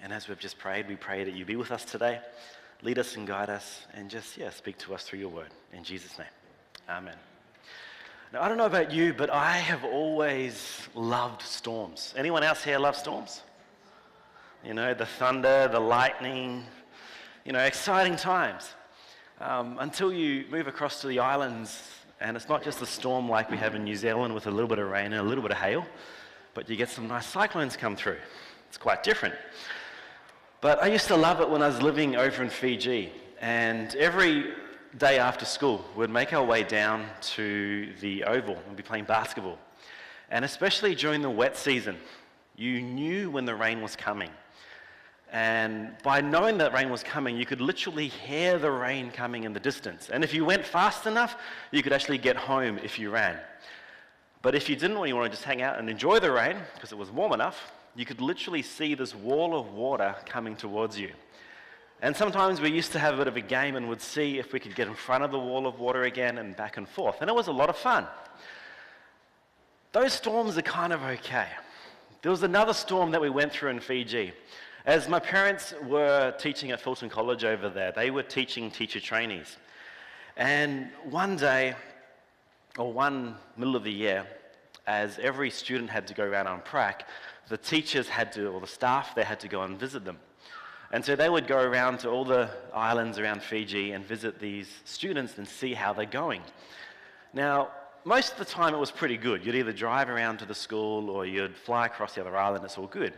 And as we've just prayed, we pray that you be with us today, lead us and guide us, and just, speak to us through your word. In Jesus' name, amen. Now, I don't know about you, but I have always loved storms. Anyone else here love storms? You know, the thunder, the lightning, exciting times. Until you move across to the islands, and it's not just a storm like we have in New Zealand with a little bit of rain and a little bit of hail, but you get some nice cyclones come through. It's quite different. But I used to love it when I was living over in Fiji, and every day after school, we'd make our way down to the oval and be playing basketball. And especially during the wet season, you knew when the rain was coming. And by knowing that rain was coming, you could literally hear the rain coming in the distance. And if you went fast enough, you could actually get home if you ran. But if you didn't, or you want to just hang out and enjoy the rain, because it was warm enough, you could literally see this wall of water coming towards you. And sometimes we used to have a bit of a game and would see if we could get in front of the wall of water again and back and forth. And it was a lot of fun. Those storms are kind of okay. There was another storm that we went through in Fiji. As my parents were teaching at Fulton College over there, they were teaching teacher trainees. And one day, or one middle of the year, as every student had to go around on prac, the teachers had to, or the staff, they had to go and visit them. And so they would go around to all the islands around Fiji and visit these students and see how they're going. Now, most of the time it was pretty good. You'd either drive around to the school or you'd fly across the other island, it's all good.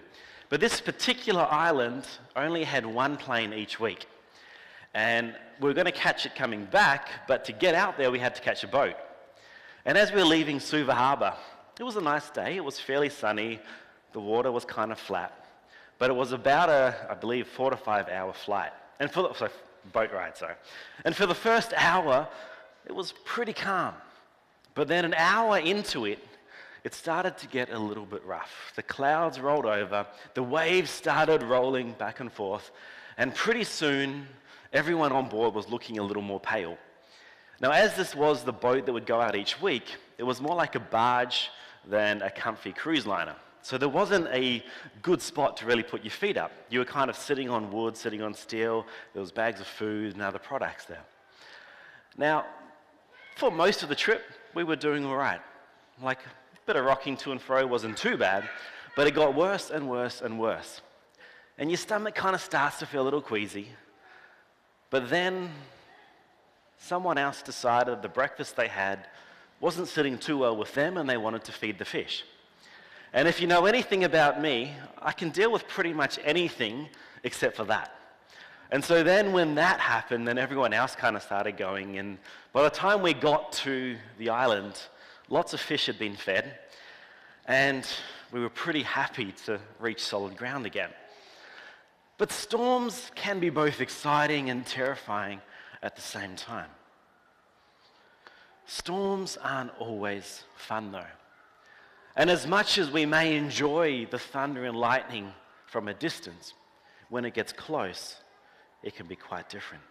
But this particular island only had one plane each week. And we were going to catch it coming back, but to get out there we had to catch a boat. And as we were leaving Suva Harbour, it was a nice day, it was fairly sunny, the water was kind of flat, but it was about I believe, 4 to 5 hour flight. And boat ride, sorry. And for the first hour, it was pretty calm. But then an hour into it, it started to get a little bit rough. The clouds rolled over, the waves started rolling back and forth, and pretty soon, everyone on board was looking a little more pale. Now, as this was the boat that would go out each week, it was more like a barge than a comfy cruise liner. So there wasn't a good spot to really put your feet up. You were kind of sitting on wood, sitting on steel. There was bags of food and other products there. Now, for most of the trip, we were doing all right. Like a bit of rocking to and fro wasn't too bad, but it got worse and worse and worse. And your stomach kind of starts to feel a little queasy. But then someone else decided the breakfast they had wasn't sitting too well with them and they wanted to feed the fish. And if you know anything about me, I can deal with pretty much anything except for that. And so then when that happened, then everyone else kind of started going. And by the time we got to the island, lots of fish had been fed. And we were pretty happy to reach solid ground again. But storms can be both exciting and terrifying at the same time. Storms aren't always fun though. And as much as we may enjoy the thunder and lightning from a distance, when it gets close, it can be quite different.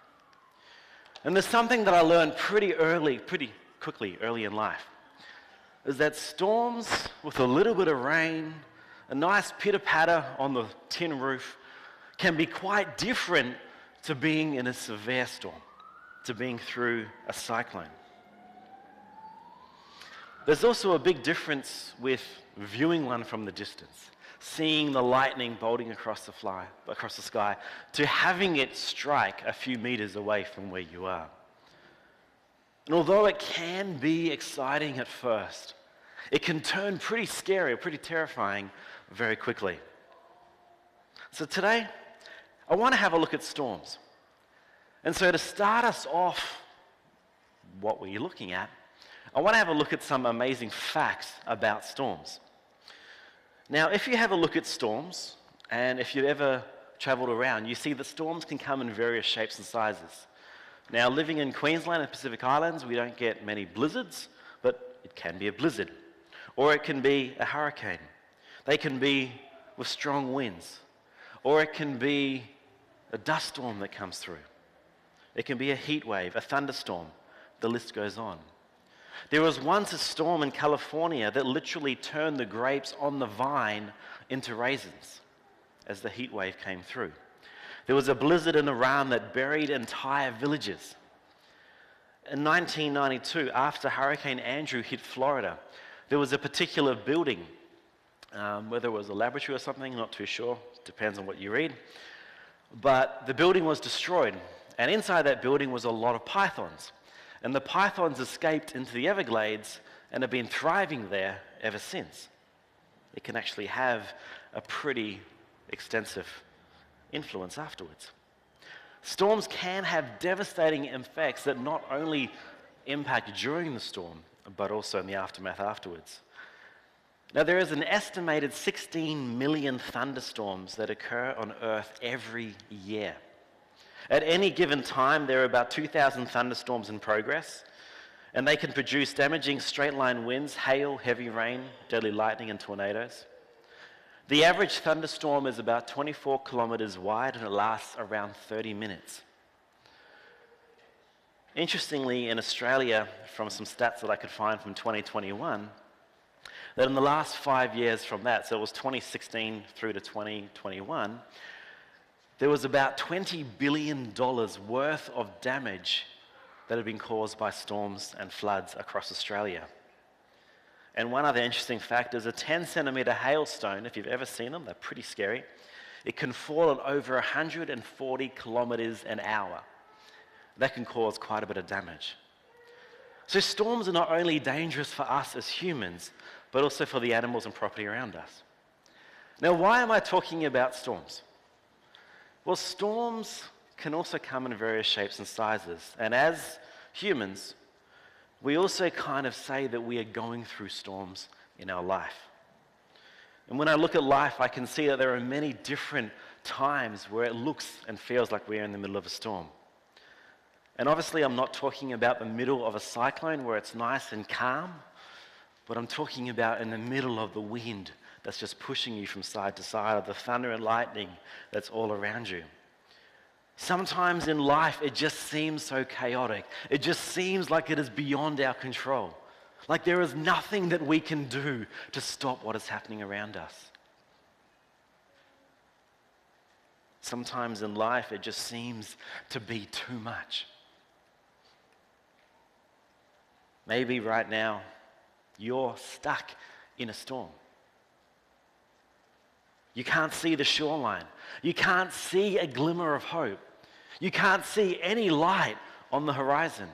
And there's something that I learned pretty quickly early in life, is that storms with a little bit of rain, a nice pitter-patter on the tin roof, can be quite different to being in a severe storm, to being through a cyclone. There's also a big difference with viewing one from the distance, seeing the lightning bolting across the sky, to having it strike a few meters away from where you are. And although it can be exciting at first, it can turn pretty scary, pretty terrifying very quickly. So today, I want to have a look at storms. And so to start us off, what were you looking at? I want to have a look at some amazing facts about storms. Now, if you have a look at storms, and if you've ever traveled around, you see that storms can come in various shapes and sizes. Now, living in Queensland and Pacific Islands, we don't get many blizzards, but it can be a blizzard. Or it can be a hurricane. They can be with strong winds. Or it can be a dust storm that comes through. It can be a heat wave, a thunderstorm. The list goes on. There was once a storm in California that literally turned the grapes on the vine into raisins. as the heat wave came through. There was a blizzard in Iran that buried entire villages. In 1992, after Hurricane Andrew hit Florida, there was a particular building, whether it was a laboratory or something, not too sure, depends on what you read, but the building was destroyed, and inside that building was a lot of pythons. And the pythons escaped into the Everglades and have been thriving there ever since. It can actually have a pretty extensive influence afterwards. Storms can have devastating effects that not only impact during the storm, but also in the aftermath afterwards. Now, there is an estimated 16 million thunderstorms that occur on Earth every year. At any given time, there are about 2,000 thunderstorms in progress, and they can produce damaging straight-line winds, hail, heavy rain, deadly lightning, and tornadoes. The average thunderstorm is about 24 kilometers wide, and it lasts around 30 minutes. Interestingly, in Australia, from some stats that I could find from 2021, that in the last 5 years from that, so it was 2016 through to 2021, there was about $20 billion worth of damage that had been caused by storms and floods across Australia. And one other interesting fact is a 10-centimeter hailstone, if you've ever seen them, they're pretty scary. It can fall at over 140 kilometers an hour. That can cause quite a bit of damage. So storms are not only dangerous for us as humans, but also for the animals and property around us. Now, why am I talking about storms? Well, storms can also come in various shapes and sizes. And as humans, we also kind of say that we are going through storms in our life. And when I look at life, I can see that there are many different times where it looks and feels like we're in the middle of a storm. And obviously, I'm not talking about the middle of a cyclone where it's nice and calm, but I'm talking about in the middle of the wind that's just pushing you from side to side, of the thunder and lightning that's all around you. Sometimes in life, it just seems so chaotic. It just seems like it is beyond our control. Like there is nothing that we can do to stop what is happening around us. Sometimes in life, it just seems to be too much. Maybe right now, you're stuck in a storm. You can't see the shoreline. You can't see a glimmer of hope. You can't see any light on the horizon.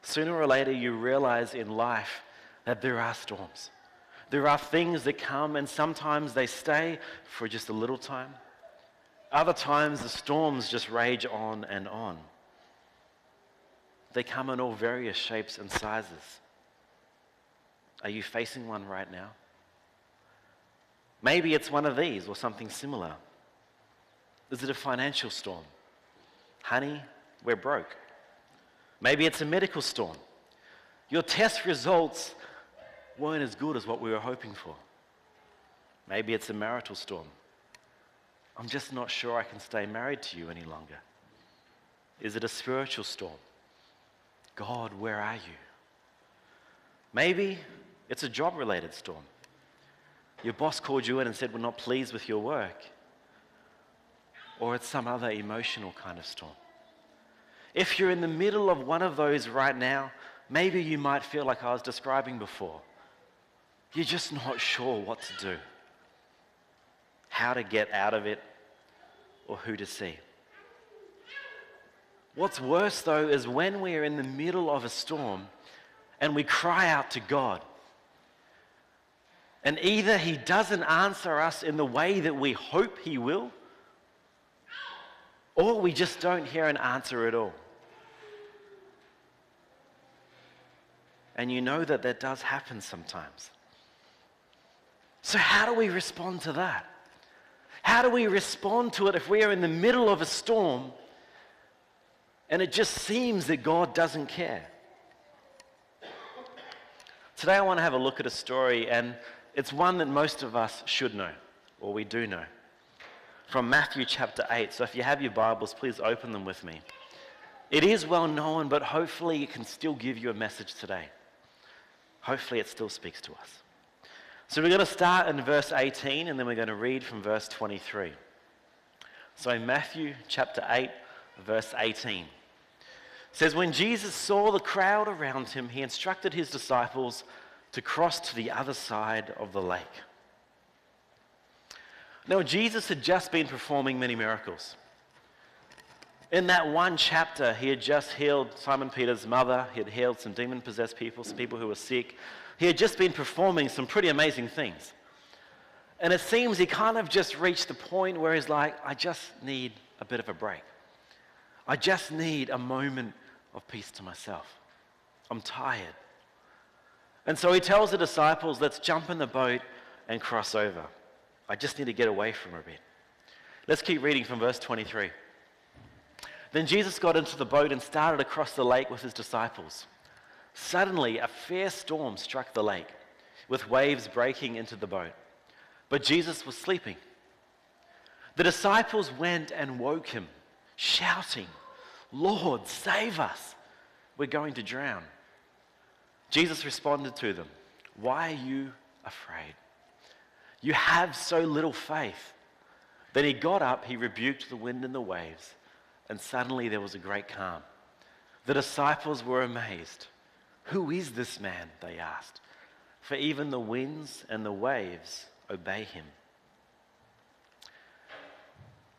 Sooner or later, you realize in life that there are storms. There are things that come, and sometimes they stay for just a little time. Other times, the storms just rage on and on. They come in all various shapes and sizes. Are you facing one right now? Maybe it's one of these or something similar. Is it a financial storm? Honey, we're broke. Maybe it's a medical storm. Your test results weren't as good as what we were hoping for. Maybe it's a marital storm. I'm just not sure I can stay married to you any longer. Is it a spiritual storm? God, where are you? Maybe it's a job-related storm. Your boss called you in and said, we're not pleased with your work. Or it's some other emotional kind of storm. If you're in the middle of one of those right now, maybe you might feel like I was describing before. You're just not sure what to do, how to get out of it, or who to see. What's worse, though, is when we are in the middle of a storm and we cry out to God. And either He doesn't answer us in the way that we hope He will, or we just don't hear an answer at all. And you know that that does happen sometimes. So how do we respond to that? How do we respond to it if we are in the middle of a storm and it just seems that God doesn't care? Today I want to have a look at a story, and it's one that most of us should know, or we do know. From Matthew chapter 8. So if you have your Bibles, please open them with me. It is well known, but hopefully it can still give you a message today. Hopefully it still speaks to us. So we're going to start in verse 18 and then we're going to read from verse 23. So in Matthew chapter 8, verse 18, it says, "When Jesus saw the crowd around him, he instructed his disciples to cross to the other side of the lake." Now, Jesus had just been performing many miracles. In that one chapter, he had just healed Simon Peter's mother. He had healed some demon-possessed people, some people who were sick. He had just been performing some pretty amazing things. And it seems he kind of just reached the point where he's like, I just need a bit of a break. I just need a moment of peace to myself. I'm tired. And so he tells the disciples, let's jump in the boat and cross over. I just need to get away from a bit. Let's keep reading from verse 23. "Then Jesus got into the boat and started across the lake with his disciples. Suddenly, a fierce storm struck the lake, with waves breaking into the boat. But Jesus was sleeping. The disciples went and woke him, shouting, 'Lord, save us! We're going to drown.' Jesus responded to them, 'Why are you afraid? You have so little faith.' Then he got up, he rebuked the wind and the waves, and suddenly there was a great calm. The disciples were amazed. 'Who is this man?' they asked. For even the winds and the waves obey him."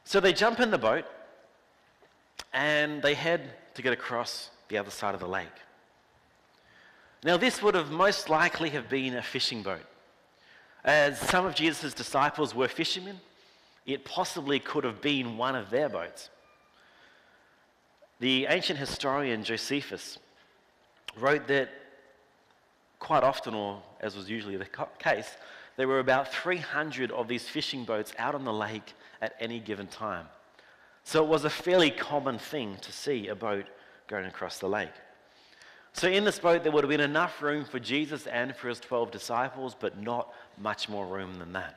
So they jump in the boat and they head to get across the other side of the lake. Now this would have most likely have been a fishing boat. As some of Jesus' disciples were fishermen, it possibly could have been one of their boats. The ancient historian Josephus wrote that quite often, or as was usually the case, there were about 300 of these fishing boats out on the lake at any given time. So it was a fairly common thing to see a boat going across the lake. So in this boat there would have been enough room for Jesus and for his 12 disciples, but not much more room than that.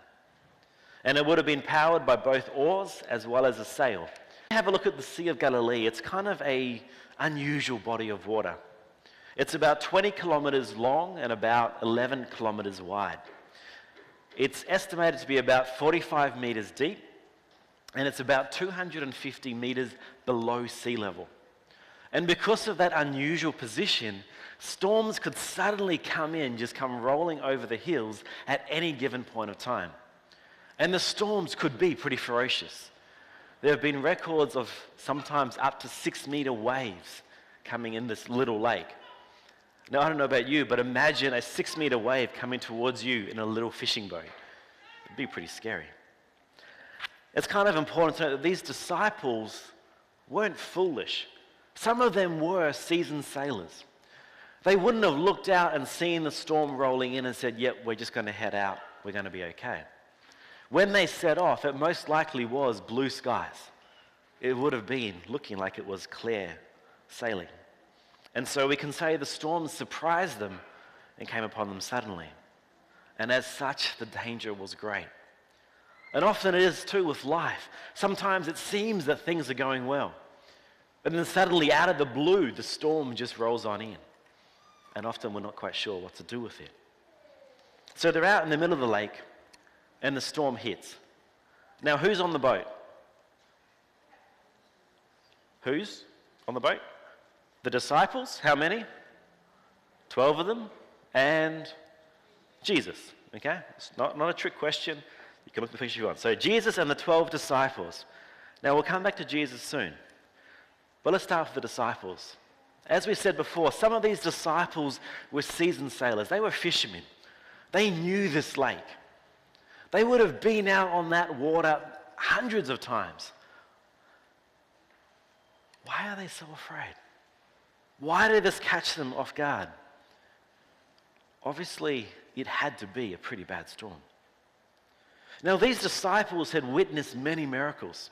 And it would have been powered by both oars as well as a sail. Have a look at the Sea of Galilee. It's kind of an unusual body of water. It's about 20 kilometers long and about 11 kilometers wide. It's estimated to be about 45 meters deep, and it's about 250 meters below sea level. And because of that unusual position, storms could suddenly just come rolling over the hills at any given point of time. And the storms could be pretty ferocious. There have been records of sometimes up to 6-meter waves coming in this little lake. Now, I don't know about you, but imagine a 6-meter wave coming towards you in a little fishing boat. It'd be pretty scary. It's kind of important to note that these disciples weren't foolish. Some of them were seasoned sailors. They wouldn't have looked out and seen the storm rolling in and said, yep, we're just going to head out. We're going to be okay. When they set off, it most likely was blue skies. It would have been looking like it was clear sailing. And so we can say the storm surprised them and came upon them suddenly. And as such, the danger was great. And often it is too with life. Sometimes it seems that things are going well. But then suddenly, out of the blue, the storm just rolls on in. And often we're not quite sure what to do with it. So they're out in the middle of the lake, and the storm hits. Now, who's on the boat? Who's on the boat? The disciples. How many? 12 of them. And Jesus. Okay? It's not a trick question. You can look at the picture you want. So Jesus and the 12 disciples. Now, we'll come back to Jesus soon. But let's start with the disciples. As we said before, some of these disciples were seasoned sailors. They were fishermen. They knew this lake. They would have been out on that water hundreds of times. Why are they so afraid? Why did this catch them off guard? Obviously, it had to be a pretty bad storm. Now, these disciples had witnessed many miracles.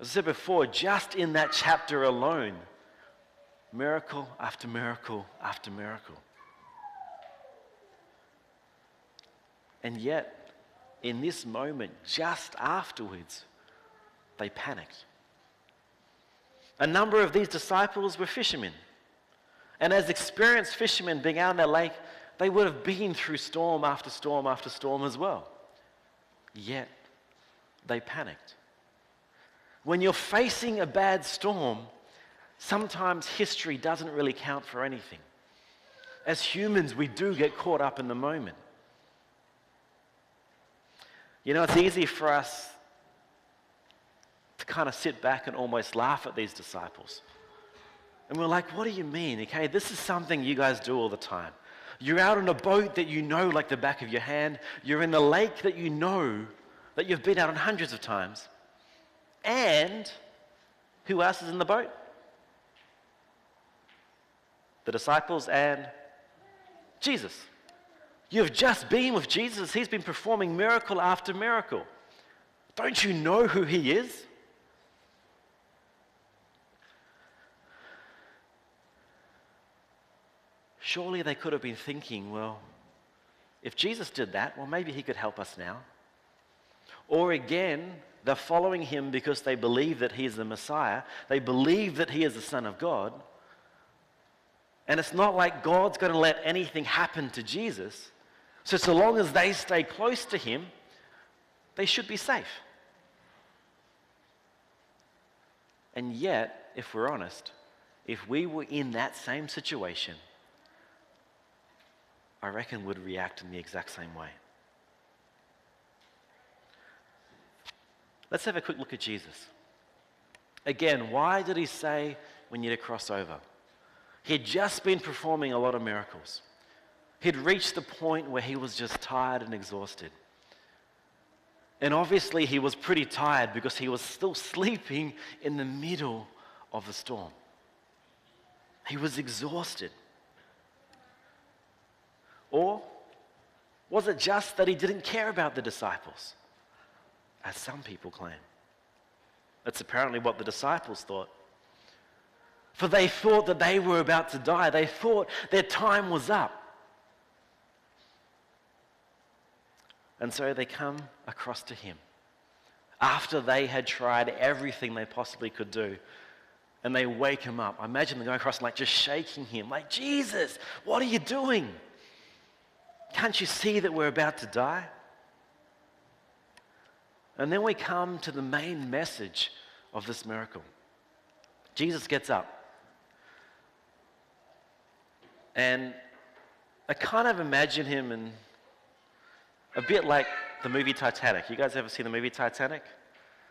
As I said before, just in that chapter alone, miracle after miracle after miracle. And yet, in this moment, just afterwards, they panicked. A number of these disciples were fishermen. And as experienced fishermen being out on that lake, They would have been through storm after storm after storm as well. Yet, they panicked. When you're facing a bad storm, sometimes history doesn't really count for anything. As humans, we do get caught up in the moment. You know, it's easy for us to kind of sit back and almost laugh at these disciples. And we're like, what do you mean? Okay, this is something you guys do all the time. You're out on a boat that you know like the back of your hand. You're in a lake that you know that you've been out on hundreds of times. And who else is in the boat? The disciples and Jesus. You've just been with Jesus. He's been performing miracle after miracle. Don't you know who he is? Surely they could have been thinking, well, if Jesus did that, well, maybe he could help us now. Or again, they're following him because they believe that he is the Messiah. They believe that he is the Son of God. And it's not like God's going to let anything happen to Jesus. So long as they stay close to him, they should be safe. And yet, if we're honest, if we were in that same situation, I reckon we'd react in the exact same way. Let's have a quick look at Jesus. Again, why did he say we need to cross over? He'd just been performing a lot of miracles. He'd reached the point where he was just tired and exhausted. And obviously he was pretty tired because he was still sleeping in the middle of the storm. He was exhausted. Or was it just that he didn't care about the disciples, as some people claim? That's apparently what the disciples thought. For they thought that they were about to die. They thought their time was up. And so they come across to him after they had tried everything they possibly could do. And they wake him up. I imagine them going across and like just shaking him. Like, Jesus, what are you doing? Can't you see that we're about to die? And then we come to the main message of this miracle. Jesus gets up. And I kind of imagine him in a bit like the movie Titanic. You guys ever seen the movie Titanic?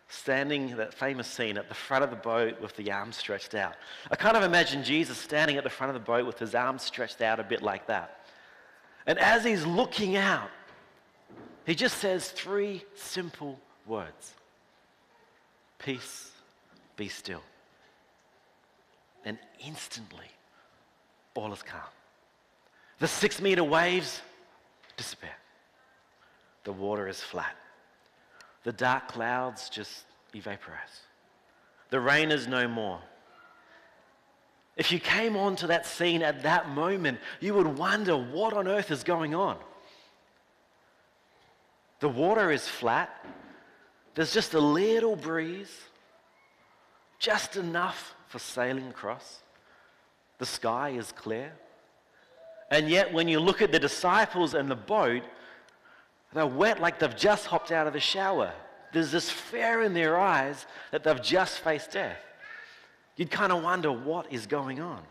Standing, that famous scene at the front of the boat with the arms stretched out. I kind of imagine Jesus standing at the front of the boat with his arms stretched out a bit like that. And as he's looking out, he just says 3 simple words. Peace, be still. And instantly, all is calm. The 6-meter waves disappear. The water is flat. The dark clouds just evaporate. The rain is no more. If you came onto that scene at that moment, you would wonder what on earth is going on. The water is flat. There's just a little breeze, just enough for sailing across. The sky is clear. And yet when you look at the disciples and the boat, they're wet like they've just hopped out of the shower. There's this fear in their eyes that they've just faced death. You'd kind of wonder what is going on.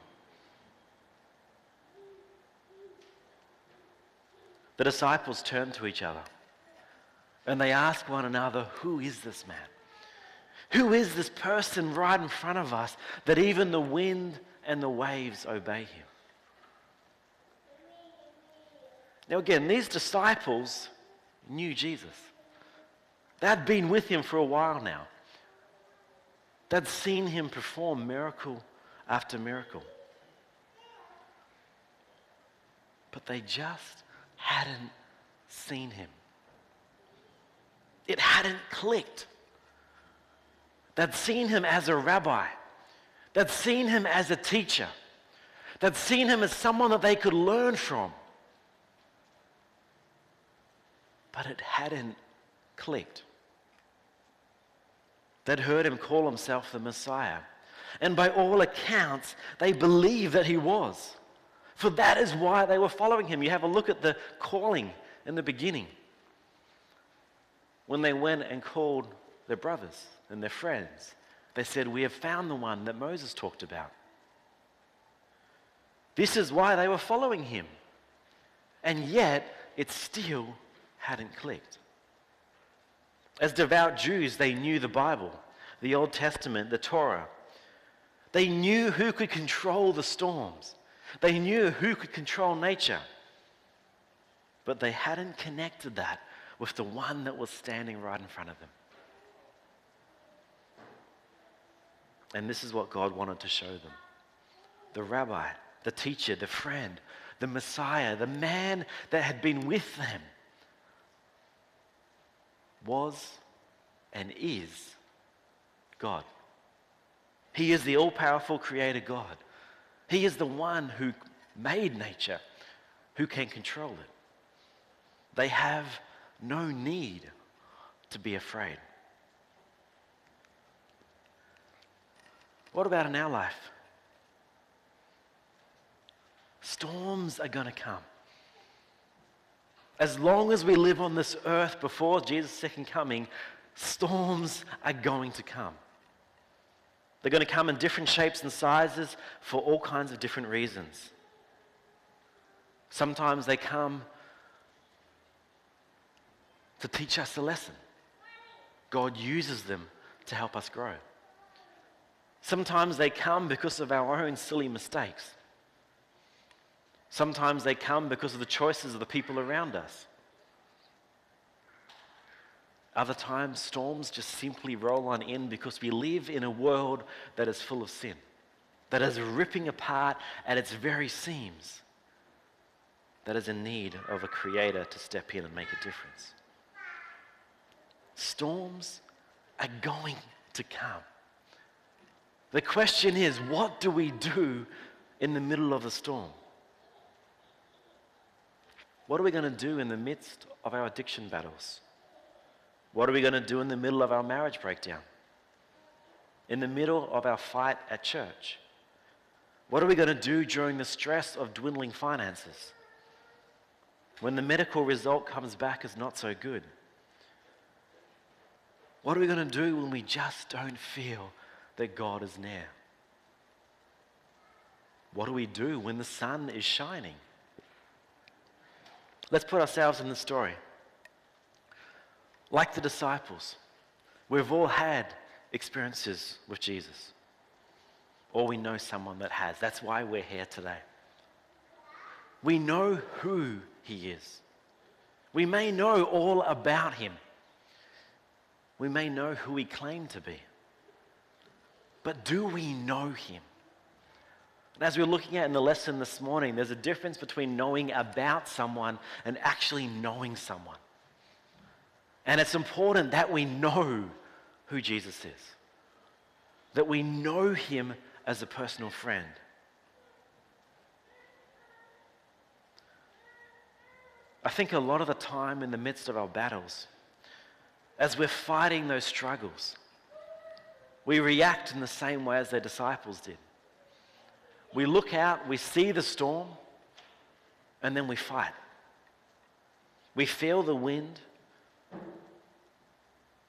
The disciples turn to each other and they ask one another, who is this man? Who is this person right in front of us that even the wind and the waves obey him? Now again, these disciples knew Jesus. They'd been with him for a while now. They'd seen him perform miracle after miracle. But they just hadn't seen him. It hadn't clicked. They'd seen him as a rabbi. They'd seen him as a teacher. They'd seen him as someone that they could learn from. But it hadn't clicked. They'd heard him call himself the Messiah. And by all accounts, they believed that he was. For that is why they were following him. You have a look at the calling in the beginning. When they went and called their brothers and their friends, they said, "We have found the one that Moses talked about." This is why they were following him. And yet, it still hadn't clicked. As devout Jews, they knew the Bible, the Old Testament, the Torah. They knew who could control the storms. They knew who could control nature. But they hadn't connected that with the one that was standing right in front of them. And this is what God wanted to show them. The rabbi, the teacher, the friend, the Messiah, the man that had been with them was and is God. He is the all-powerful creator God. He is the one who made nature, who can control it. They have no need to be afraid. What about in our life? Storms are going to come. As long as we live on this earth before Jesus' second coming, storms are going to come. They're going to come in different shapes and sizes for all kinds of different reasons. Sometimes they come to teach us a lesson. God uses them to help us grow. Sometimes they come because of our own silly mistakes. Sometimes they come because of the choices of the people around us. Other times, storms just simply roll on in because we live in a world that is full of sin, that is ripping apart at its very seams, that is in need of a creator to step in and make a difference. Storms are going to come. The question is, what do we do in the middle of a storm? What are we going to do in the midst of our addiction battles? What are we going to do in the middle of our marriage breakdown? In the middle of our fight at church? What are we going to do during the stress of dwindling finances? When the medical result comes back as not so good? What are we going to do when we just don't feel that God is near? What do we do when the sun is shining? Let's put ourselves in the story. Like the disciples, we've all had experiences with Jesus. Or we know someone that has. That's why we're here today. We know who he is. We may know all about him. We may know who he claimed to be. But do we know him? And as we're looking at in the lesson this morning, there's a difference between knowing about someone and actually knowing someone. And it's important that we know who Jesus is. That we know him as a personal friend. I think a lot of the time in the midst of our battles, as we're fighting those struggles, we react in the same way as the disciples did. We look out, we see the storm, and then we fight. We feel the wind.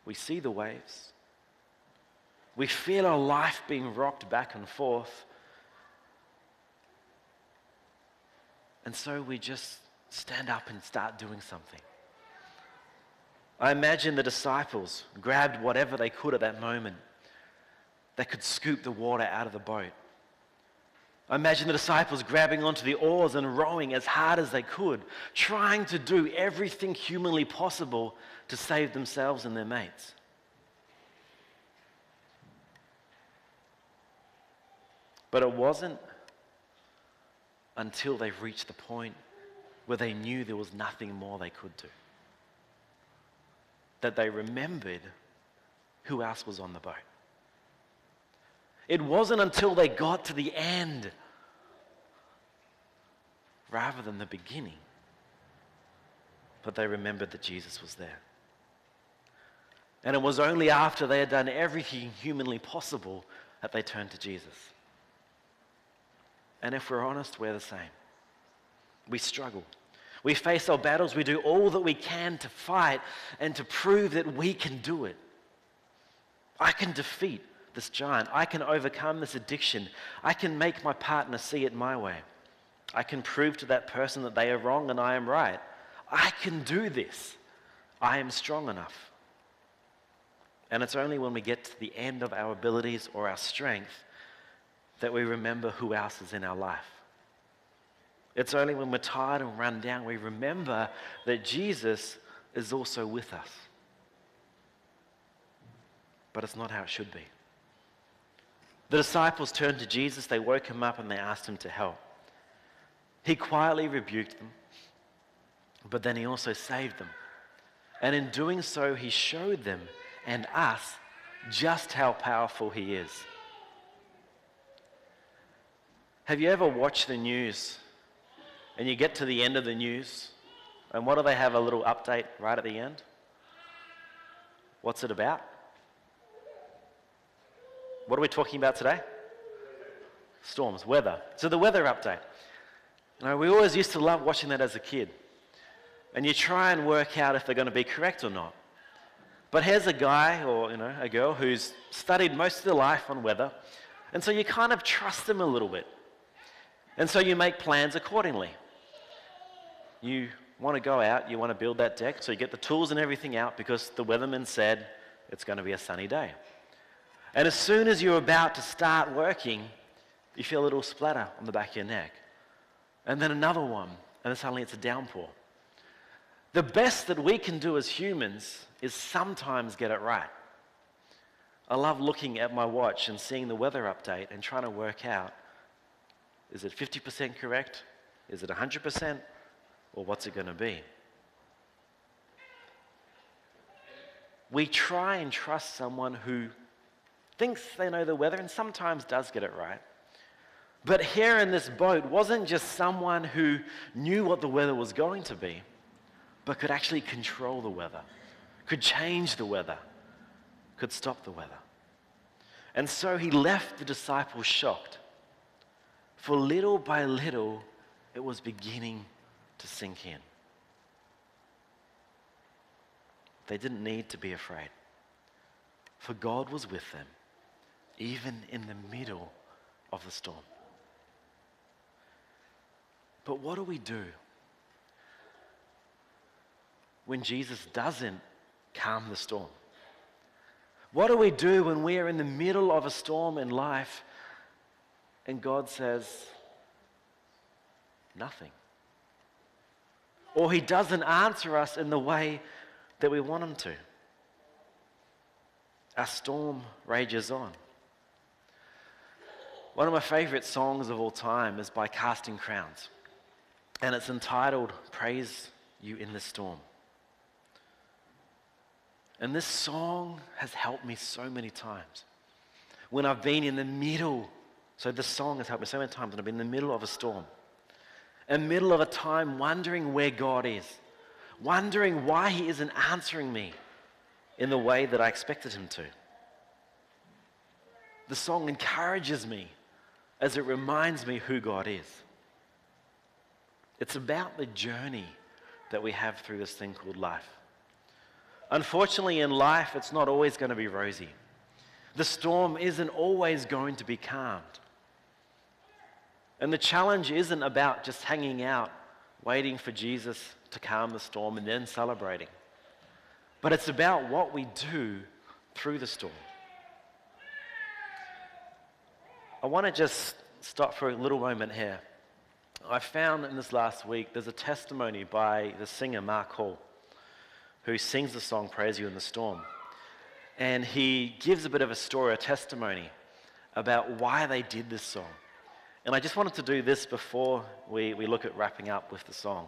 We see the waves. We feel our life being rocked back and forth. And so we just stand up and start doing something. I imagine the disciples grabbed whatever they could at that moment that could scoop the water out of the boat. I imagine the disciples grabbing onto the oars and rowing as hard as they could, trying to do everything humanly possible to save themselves and their mates. But it wasn't until they reached the point where they knew there was nothing more they could do that they remembered who else was on the boat. It wasn't until they got to the end, rather than the beginning, but they remembered that Jesus was there. And it was only after they had done everything humanly possible that they turned to Jesus. And if we're honest, we're the same. We struggle. We face our battles. We do all that we can to fight and to prove that we can do it. I can defeat this giant. I can overcome this addiction. I can make my partner see it my way. I can prove to that person that they are wrong and I am right. I can do this. I am strong enough. And it's only when we get to the end of our abilities or our strength that we remember who else is in our life. It's only when we're tired and run down we remember that Jesus is also with us. But it's not how it should be. The disciples turned to Jesus, they woke him up and they asked him to help. He quietly rebuked them, but then he also saved them. And in doing so, he showed them and us just how powerful he is. Have you ever watched the news and you get to the end of the news and what do they have, a little update right at the end? What's it about? What are we talking about today? Storms, weather. So the weather update. You know, we always used to love watching that as a kid. And you try and work out if they're going to be correct or not. But here's a guy or a girl who's studied most of their life on weather, and so you kind of trust them a little bit. And so you make plans accordingly. You want to go out, you want to build that deck, so you get the tools and everything out because the weatherman said it's going to be a sunny day. And as soon as you're about to start working, you feel a little splatter on the back of your neck. And then another one, and then suddenly it's a downpour. The best that we can do as humans is sometimes get it right. I love looking at my watch and seeing the weather update and trying to work out, is it 50% correct? Is it 100%? Or what's it going to be? We try and trust someone who thinks they know the weather and sometimes does get it right. But here in this boat wasn't just someone who knew what the weather was going to be, but could actually control the weather, could change the weather, could stop the weather. And so he left the disciples shocked. For little by little, it was beginning to sink in. They didn't need to be afraid, for God was with them, even in the middle of the storm. But what do we do when Jesus doesn't calm the storm? What do we do when we are in the middle of a storm in life and God says nothing? Or he doesn't answer us in the way that we want him to. Our storm rages on. One of my favorite songs of all time is by Casting Crowns, and it's entitled Praise You in the Storm. And this song has helped me so many times. When I've been in the middle, so this song has helped me so many times when I've been in the middle of a storm, in the middle of a time wondering where God is, wondering why he isn't answering me in the way that I expected him to. The song encourages me as it reminds me who God is. It's about the journey that we have through this thing called life. Unfortunately, in life, it's not always going to be rosy. The storm isn't always going to be calmed. And the challenge isn't about just hanging out, waiting for Jesus to calm the storm and then celebrating. But it's about what we do through the storm. I want to just stop for a little moment here. I found in this last week, there's a testimony by the singer Mark Hall, who sings the song Praise You in the Storm. And he gives a bit of a story, a testimony about why they did this song. And I just wanted to do this before we look at wrapping up with the song.